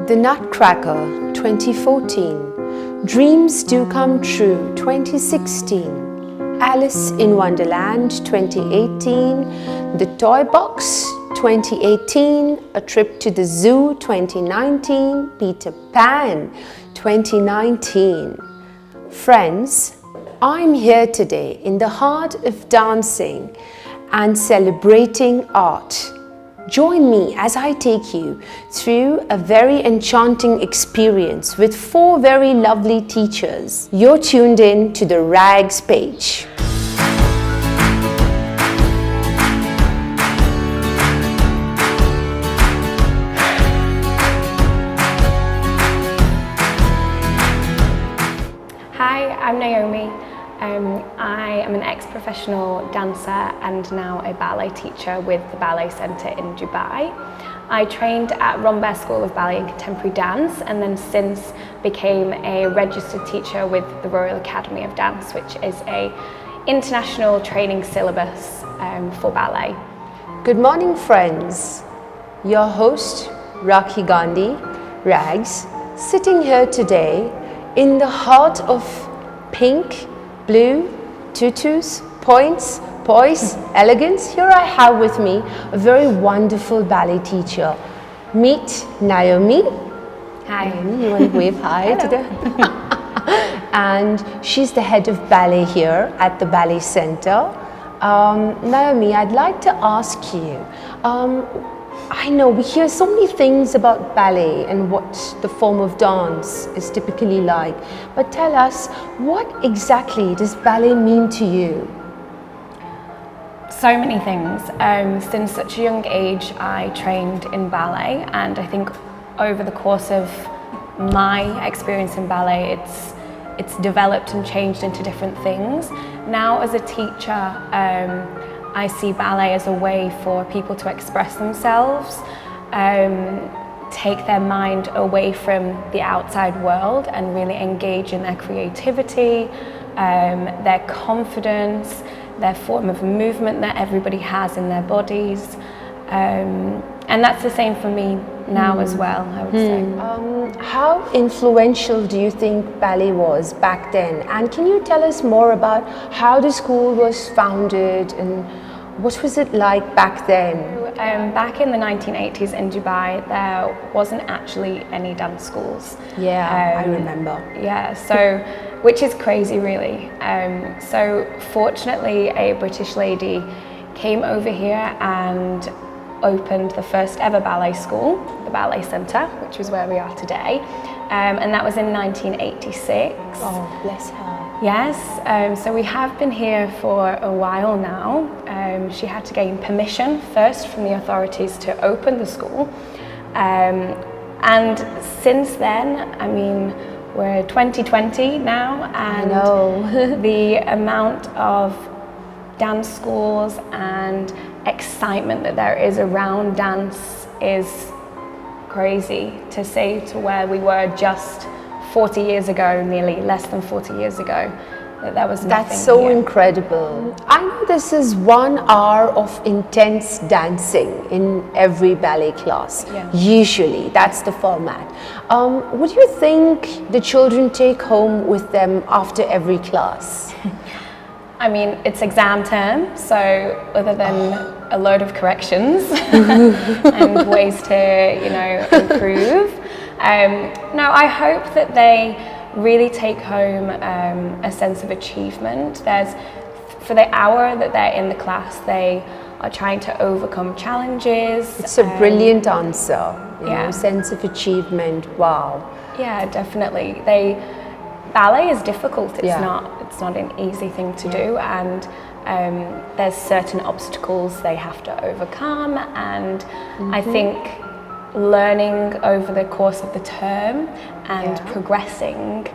The Nutcracker 2014, Dreams Do Come True 2016, Alice in Wonderland 2018, The Toy Box 2018, A Trip to the Zoo 2019, Peter Pan 2019. Friends, I'm here today in the heart of dancing and celebrating art. Join me as I take you through a very enchanting experience with 4 very lovely teachers. You're tuned in to the Rags page. Hi, I'm Naomi. I am an ex-professional dancer and now a ballet teacher with the Ballet Centre in Dubai. I trained at Rambert School of Ballet and Contemporary Dance and then since became a registered teacher with the Royal Academy of Dance, which is an international training syllabus for ballet. Good morning, friends. Your host, Rakhi Gandhi, Rags, sitting here today in the heart of pink, blue, tutus, points, poise, elegance. Here I have with me a very wonderful ballet teacher. Meet Naomi. Hi. Naomi, you want to wave hi to them? And she's the head of ballet here at the Ballet Centre. Naomi, I'd like to ask you, I know we hear so many things about ballet and what the form of dance is typically like, but tell us, what exactly does ballet mean to you? So many things. Since such a young age, I trained in ballet, and I think over the course of my experience in ballet, it's developed and changed into different things. Now, as a teacher, I see ballet as a way for people to express themselves, take their mind away from the outside world and really engage in their creativity, their confidence, their form of movement that everybody has in their bodies. And that's the same for me now as well, I would say. How influential do you think ballet was back then? And can you tell us more about how the school was founded and what was it like back then? Back in the 1980s in Dubai, there wasn't actually any dance schools. Yeah, I remember. Yeah, so, which is crazy really. So fortunately, a British lady came over here and opened the first ever ballet school, the Ballet Centre, which is where we are today. And that was in 1986. Oh, bless her. Yes, so we have been here for a while now. She had to gain permission first from the authorities to open the school. And since then, I mean, we're 2020 now, and I know. the amount of dance schools and excitement that there is around dance is crazy, to say to where we were just 40 years ago, nearly less than 40 years ago, that there was nothing. That's so here. Incredible. I know this is 1 hour of intense dancing in every ballet class. Yeah. Usually, that's the format. What do you think the children take home with them after every class? I mean, it's exam term, so other than a load of corrections and ways to, you know, improve, no, I hope that they really take home a sense of achievement. For the hour that they're in the class, they are trying to overcome challenges. It's a brilliant answer. You yeah. know, sense of achievement. Wow. Yeah, definitely. Ballet is difficult. It's Yeah. not an easy thing to do, and there's certain obstacles they have to overcome. And I think learning over the course of the term and progressing,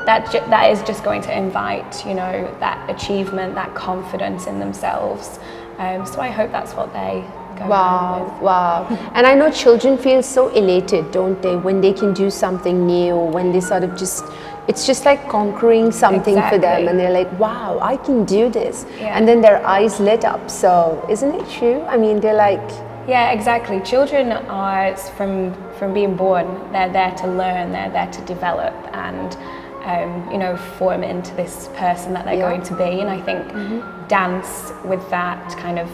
that is just going to invite, you know, that achievement, that confidence in themselves. So I hope that's what they go home with. Wow. And I know children feel so elated, don't they, when they can do something new, when they sort of just, it's just like conquering something for them, and they're like, wow, I can do this. Yeah. And then their eyes lit up. So isn't it true? I mean, they're like, Yeah, exactly. Children are, from being born, they're there to learn, they're there to develop and you know, form into this person that they're going to be. And I think dance, with that kind of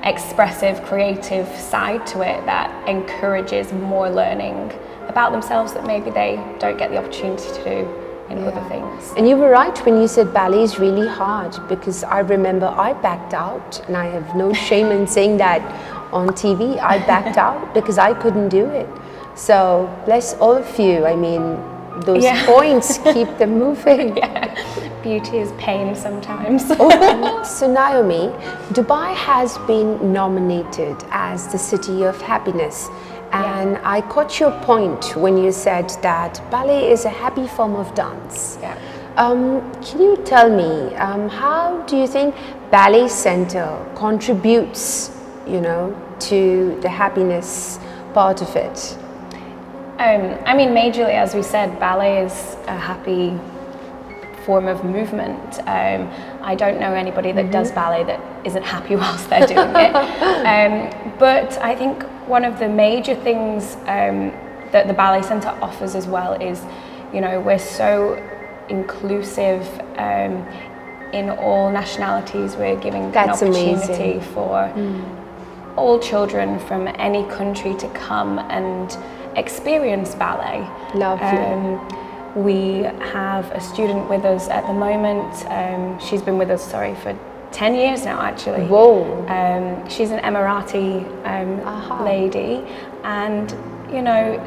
expressive, creative side to it, that encourages more learning about themselves that maybe they don't get the opportunity to do in other things. And you were right when you said ballet is really hard, because I remember I backed out, and I have no shame in saying that on TV. I backed out because I couldn't do it. So bless all of you. I mean, those points keep them moving. Beauty is pain sometimes. So Naomi, Dubai has been nominated as the city of happiness. And I caught your point when you said that ballet is a happy form of dance. Can you tell me, how do you think Ballet Centre contributes, you know, to the happiness part of it? I mean, majorly, as we said, ballet is a happy form of movement. I don't know anybody that does ballet that isn't happy whilst they're doing it. But I think one of the major things that the Ballet Centre offers as well is, you know, we're so inclusive in all nationalities. We're giving an opportunity for all children from any country to come and experience ballet. Lovely. We have a student with us at the moment. She's been with us, for 10 years now, actually. Whoa. She's an Emirati lady, and you know,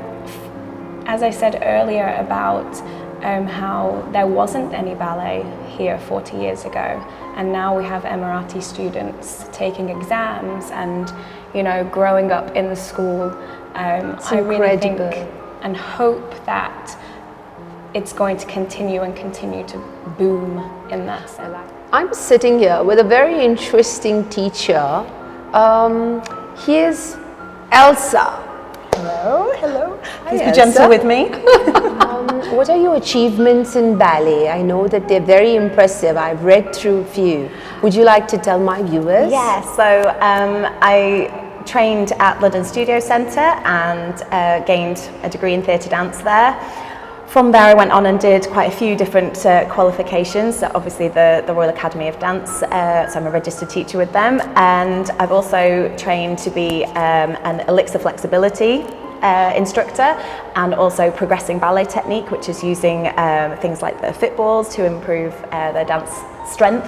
as I said earlier about how there wasn't any ballet here 40 years ago, and now we have Emirati students taking exams and, you know, growing up in the school. I really think and hope that it's going to continue to boom in that sense. I'm sitting here with a very interesting teacher. Here's Elsa. Hello. Please be Elsa. gentle with me. What are your achievements in ballet? I know that they're very impressive. I've read through a few. Would you like to tell my viewers? So I trained at London Studio Centre and gained a degree in theatre dance there. From there I went on and did quite a few different qualifications, so obviously the Royal Academy of Dance, so I'm a registered teacher with them, and I've also trained to be an elixir flexibility instructor, and also progressing ballet technique, which is using things like the fit balls to improve their dance strength.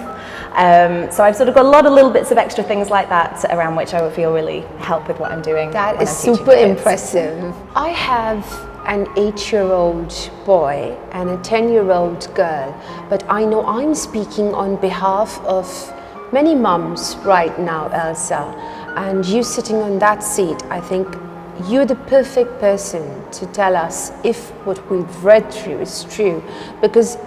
So I've sort of got a lot of little bits of extra things like that around which I would feel really help with what I'm doing. That is super impressive. I have an 8-year-old boy and a 10-year-old girl, but I know I'm speaking on behalf of many mums right now, Elsa, and you sitting on that seat, I think you're the perfect person to tell us if what we've read through is true, because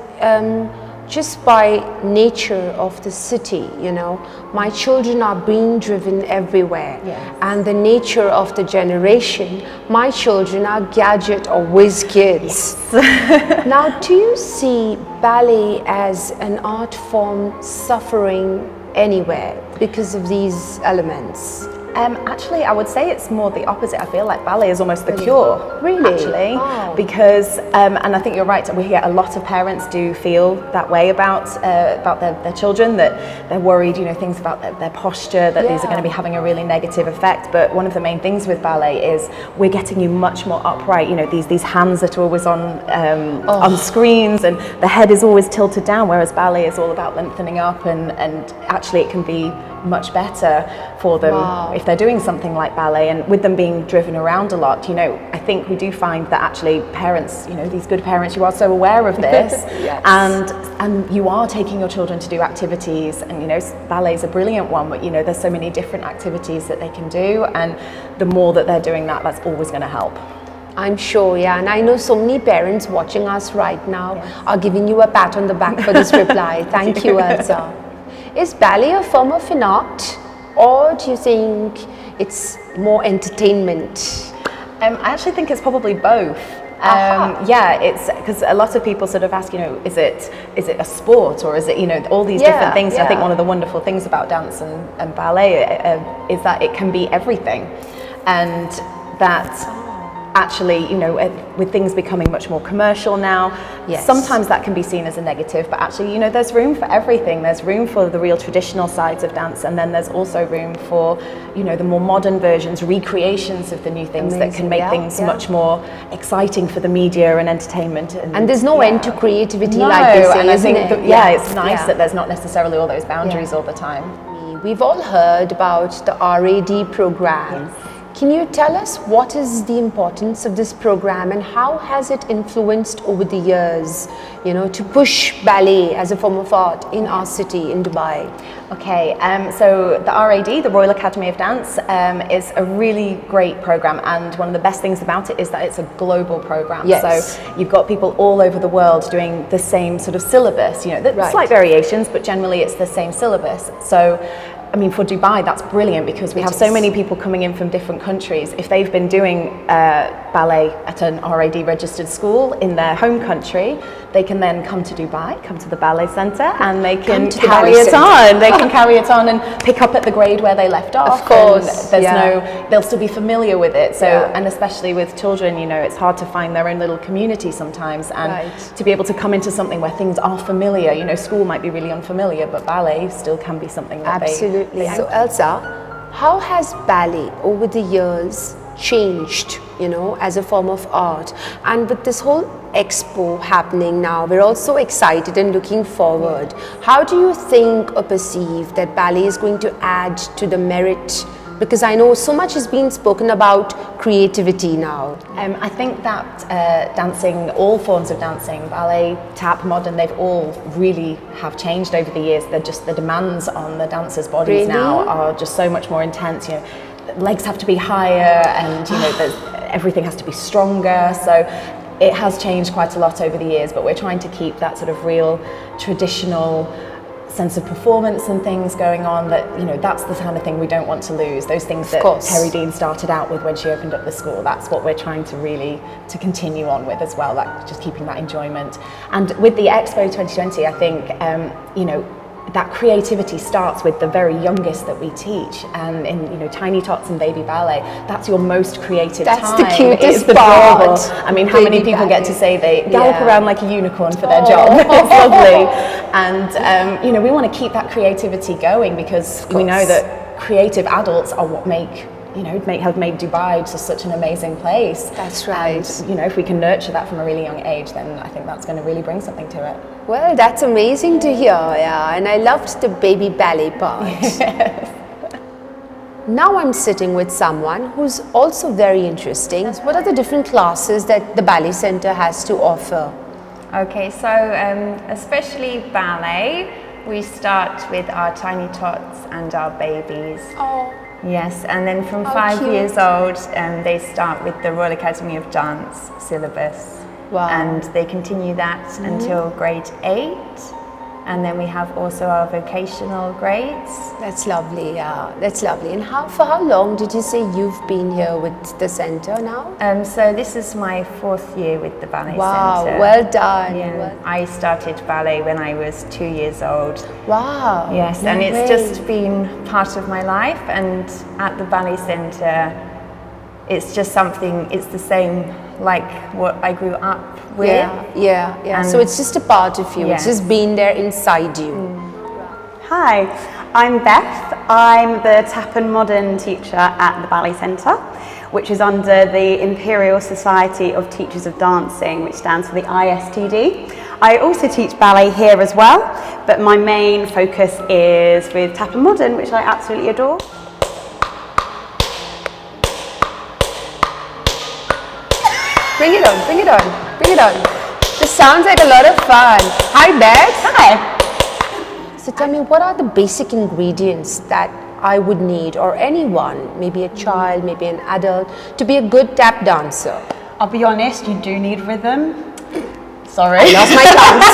just by nature of the city, you know, my children are being driven everywhere. And the nature of the generation, my children are gadget or whiz kids. Now, do you see ballet as an art form suffering anywhere because of these elements? Actually, I would say it's more the opposite. I feel like ballet is almost the cure. Really? Actually, because, and I think you're right, we hear a lot of parents do feel that way about their children, that they're worried, you know, things about their posture, that these are going to be having a really negative effect. But one of the main things with ballet is we're getting you much more upright. You know, these hands that are always on screens, and the head is always tilted down, whereas ballet is all about lengthening up, and actually it can be much better for them if they're doing something like ballet, and with them being driven around a lot. You know, I think we do find that actually parents, you know, these good parents, you are so aware of this, and you are taking your children to do activities, and you know, ballet is a brilliant one, but you know, there's so many different activities that they can do, and the more that they're doing that, that's always going to help. I'm sure, and I know so many parents watching us right now are giving you a pat on the back for this reply. Thank you, Elsa. Is ballet a form of an art, or do you think it's more entertainment? I actually think it's probably both. Yeah, it's because a lot of people sort of ask, you know, is it a sport, or is it, you know, all these different things. And I think one of the wonderful things about dance and ballet is that it can be everything, and that actually, you know, with things becoming much more commercial now, sometimes that can be seen as a negative, but actually, you know, there's room for everything. There's room for the real traditional sides of dance, and then there's also room for, you know, the more modern versions, recreations of the new things that can make things much more exciting for the media and entertainment. And there's no end to creativity, like you say, and isn't it? It's nice that there's not necessarily all those boundaries all the time. We've all heard about the RAD program. Can you tell us what is the importance of this program and how has it influenced over the years, you know, to push ballet as a form of art in our city, in Dubai? Okay, so the RAD, the Royal Academy of Dance, is a really great program, and one of the best things about it is that it's a global program. So you've got people all over the world doing the same sort of syllabus, you know, there's slight variations, but generally it's the same syllabus. So I mean, for Dubai, that's brilliant because we have so many people coming in from different countries. If they've been doing ballet at an RAD registered school in their home country, they can then come to Dubai, come to the Ballet Centre, and they can carry it on. They can carry it on and pick up at the grade where they left off. Of course. They'll still be familiar with it. So, and especially with children, you know, it's hard to find their own little community sometimes, and to be able to come into something where things are familiar. You know, school might be really unfamiliar, but ballet still can be something that Absolutely. So Elsa, how has ballet over the years changed, you know, as a form of art? And with this whole expo happening now, we're all so excited and looking forward. How do you think or perceive that ballet is going to add to the merit? Because I know so much has been spoken about creativity now. I think that dancing, all forms of dancing, ballet, tap, modern, they've all really have changed over the years. They're just, the demands on the dancers' bodies now are just so much more intense. You know, legs have to be higher, and you know, everything has to be stronger. So it has changed quite a lot over the years, but we're trying to keep that sort of real traditional sense of performance and things going on, that, you know, that's the kind of thing we don't want to lose. Those things that Terry Dean started out with when she opened up the school, that's what we're trying to really to continue on with as well, like just keeping that enjoyment. And with the Expo 2020, I think, you know, that creativity starts with the very youngest that we teach, and in, you know, tiny tots and baby ballet, that's your most creative time. That's the cutest part. I mean, how many people get to say they gallop around like a unicorn for their job? It's lovely. And you know, we want to keep that creativity going, because we know that creative adults are what make, you know, have made Dubai just such an amazing place. That's right. And, you know, if we can nurture that from a really young age, then I think that's going to really bring something to it. Well, that's amazing to hear, and I loved the baby ballet part. Now I'm sitting with someone who's also very interesting. What are the different classes that the Ballet Centre has to offer? Okay, so especially ballet, we start with our tiny tots and our babies. Oh. Yes, and then from 5 years old, they start with the Royal Academy of Dance syllabus. Wow. And they continue that until grade 8. And then we have also our vocational grades. That's lovely, that's lovely. And for how long did you say you've been here with the centre now? So this is my 4th year with the Ballet Centre. Wow, well done. Yeah. I started ballet when I was 2 years old. Wow. Yes, and it's just been part of my life, and at the Ballet Centre, it's just something, it's the same like what I grew up with. Yeah. So it's just a part of you, it's just been there inside you. Hi, I'm Beth. I'm the Tap and Modern teacher at the Ballet Centre, which is under the Imperial Society of Teachers of Dancing, which stands for the ISTD. I also teach ballet here as well, but my main focus is with Tap and Modern, which I absolutely adore. Bring it on, bring it on, bring it on. This sounds like a lot of fun. Hi, Beth. Hi. So tell me, what are the basic ingredients that I would need, or anyone, maybe a child, maybe an adult, to be a good tap dancer? I'll be honest, you do need rhythm. Sorry. I lost my chance.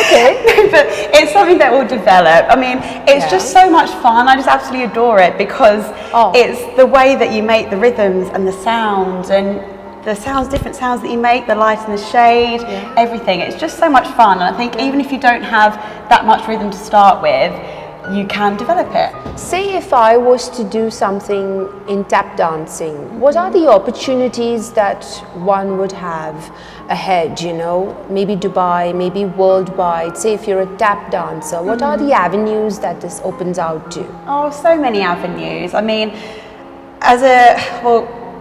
Okay. But it's something that will develop. I mean, it's just so much fun. I just absolutely adore it, because it's the way that you make the rhythms and the sound, and the sounds, different sounds that you make, the light and the shade, everything. It's just so much fun, and I think even if you don't have that much rhythm to start with, you can develop it. Say if I was to do something in tap dancing, what are the opportunities that one would have ahead, you know? Maybe Dubai, maybe worldwide. Say if you're a tap dancer, what are the avenues that this opens out to? Oh, so many avenues. I mean,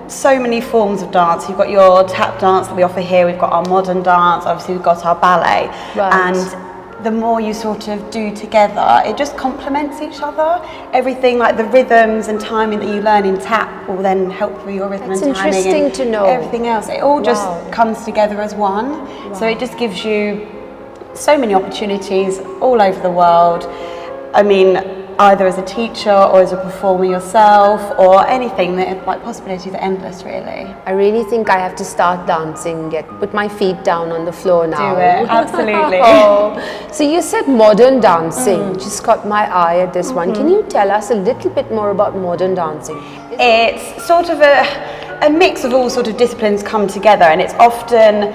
so many forms of dance. You've got your tap dance that we offer here, we've got our modern dance, obviously we've got our ballet. Right. And the more you sort of do together, it just complements each other. Everything like the rhythms and timing that you learn in tap will then help with your rhythm That's and timing. interesting and to know. Everything else, it all just comes together as one. So it just gives you so many opportunities all over the world. I mean, either as a teacher or as a performer yourself, or anything, that like possibilities are endless, really. I really think I have to start dancing, put my feet down on the floor now. Do it, absolutely. So you said modern dancing, just caught my eye at this one. Can you tell us a little bit more about modern dancing? It's sort of a mix of all sort of disciplines come together, and it's often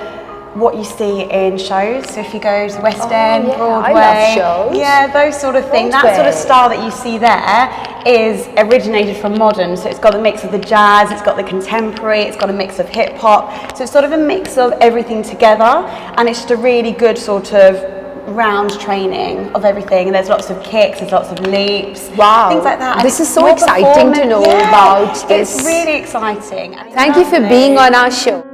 what you see in shows. So if you go to West End, Broadway, I love shows. Yeah, those sort of things. That sort of style that you see there is originated from modern. So it's got a mix of the jazz, it's got the contemporary, it's got a mix of hip hop. So it's sort of a mix of everything together, and it's just a really good sort of round training of everything. And there's lots of kicks, there's lots of leaps, things like that. And this is so exciting to know about this. It's really exciting. Thank you for being on our show.